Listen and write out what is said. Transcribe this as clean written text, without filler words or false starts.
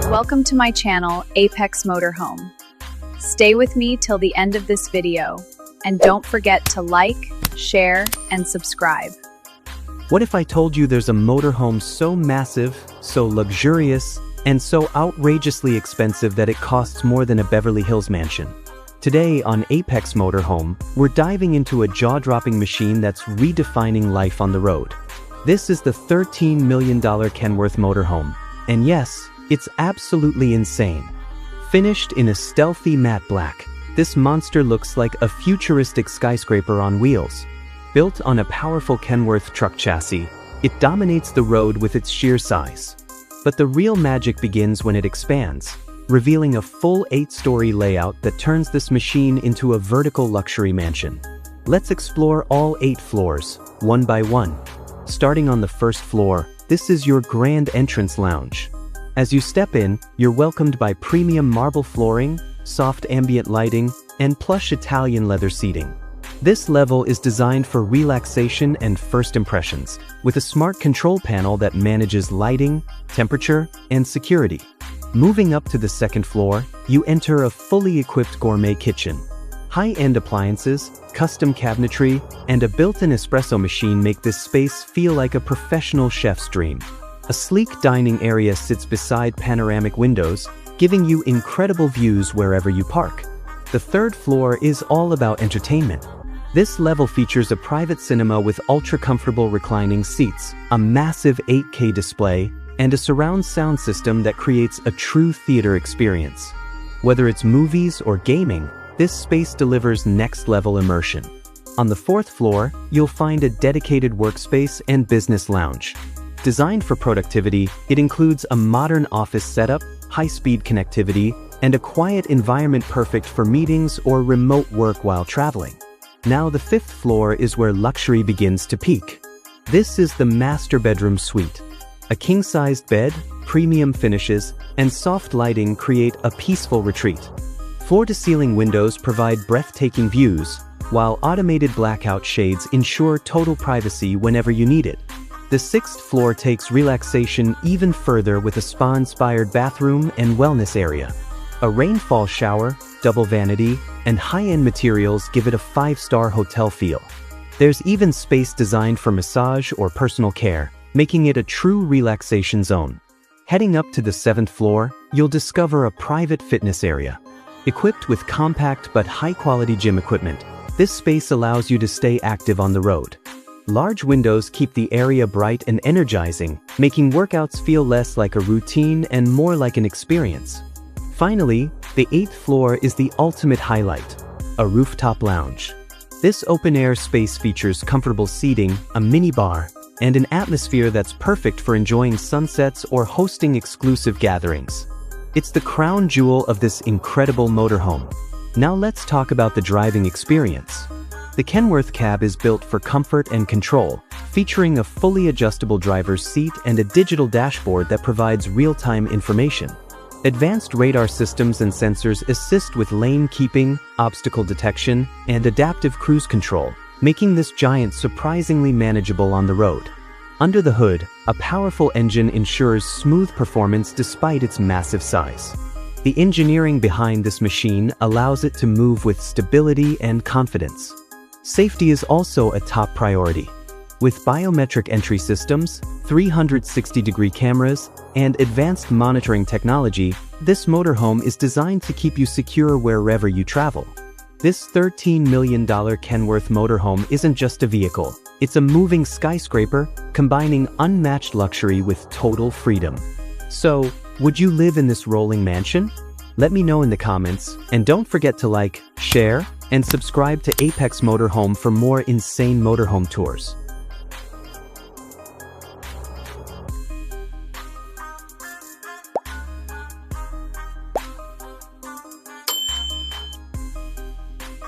welcome to my channel, Apex Motorhome. Stay with me till the end of this video, and don't forget to like, share, and subscribe. What if I told you there's a motorhome so massive, so luxurious, and so outrageously expensive that it costs more than a Beverly Hills mansion? Today on Apex Motorhome, we're diving into a jaw-dropping machine that's redefining life on the road. This is the $13 million Kenworth Motorhome, and yes, it's absolutely insane. Finished in a stealthy matte black, this monster looks like a futuristic skyscraper on wheels. Built on a powerful Kenworth truck chassis, it dominates the road with its sheer size. But the real magic begins when it expands, revealing a full 8-story layout that turns this machine into a vertical luxury mansion. Let's explore all 8 floors, one by one. Starting on the first floor, this is your grand entrance lounge. As you step in, you're welcomed by premium marble flooring, soft ambient lighting, and plush Italian leather seating. This level is designed for relaxation and first impressions, with a smart control panel that manages lighting, temperature, and security. Moving up to the second floor, you enter a fully equipped gourmet kitchen. High-end appliances, custom cabinetry, and a built-in espresso machine make this space feel like a professional chef's dream. A sleek dining area sits beside panoramic windows, giving you incredible views wherever you park. The third floor is all about entertainment. This level features a private cinema with ultra-comfortable reclining seats, a massive 8K display, and a surround sound system that creates a true theater experience. Whether it's movies or gaming, this space delivers next-level immersion. On the fourth floor, you'll find a dedicated workspace and business lounge. Designed for productivity, it includes a modern office setup, high-speed connectivity, and a quiet environment perfect for meetings or remote work while traveling. Now the fifth floor is where luxury begins to peak. This is the master bedroom suite. A king-sized bed, premium finishes, and soft lighting create a peaceful retreat. Floor-to-ceiling windows provide breathtaking views, while automated blackout shades ensure total privacy whenever you need it. The sixth floor takes relaxation even further with a spa-inspired bathroom and wellness area. A rainfall shower, double vanity, and high-end materials give it a 5-star hotel feel. There's even space designed for massage or personal care, making it a true relaxation zone. Heading up to the 7th floor, you'll discover a private fitness area. Equipped with compact but high-quality gym equipment, this space allows you to stay active on the road. Large windows keep the area bright and energizing, making workouts feel less like a routine and more like an experience. Finally, the 8th floor is the ultimate highlight, a rooftop lounge. This open-air space features comfortable seating, a mini bar, and an atmosphere that's perfect for enjoying sunsets or hosting exclusive gatherings. It's the crown jewel of this incredible motorhome. Now let's talk about the driving experience. The Kenworth cab is built for comfort and control, featuring a fully adjustable driver's seat and a digital dashboard that provides real-time information. Advanced radar systems and sensors assist with lane keeping, obstacle detection, and adaptive cruise control, making this giant surprisingly manageable on the road. Under the hood, a powerful engine ensures smooth performance despite its massive size. The engineering behind this machine allows it to move with stability and confidence. Safety is also a top priority. With biometric entry systems, 360-degree cameras, and advanced monitoring technology, this motorhome is designed to keep you secure wherever you travel. This $13 million Kenworth Motorhome isn't just a vehicle, it's a moving skyscraper, combining unmatched luxury with total freedom. So, would you live in this rolling mansion? Let me know in the comments, and don't forget to like, share, and subscribe to Apex Motorhome for more insane motorhome tours.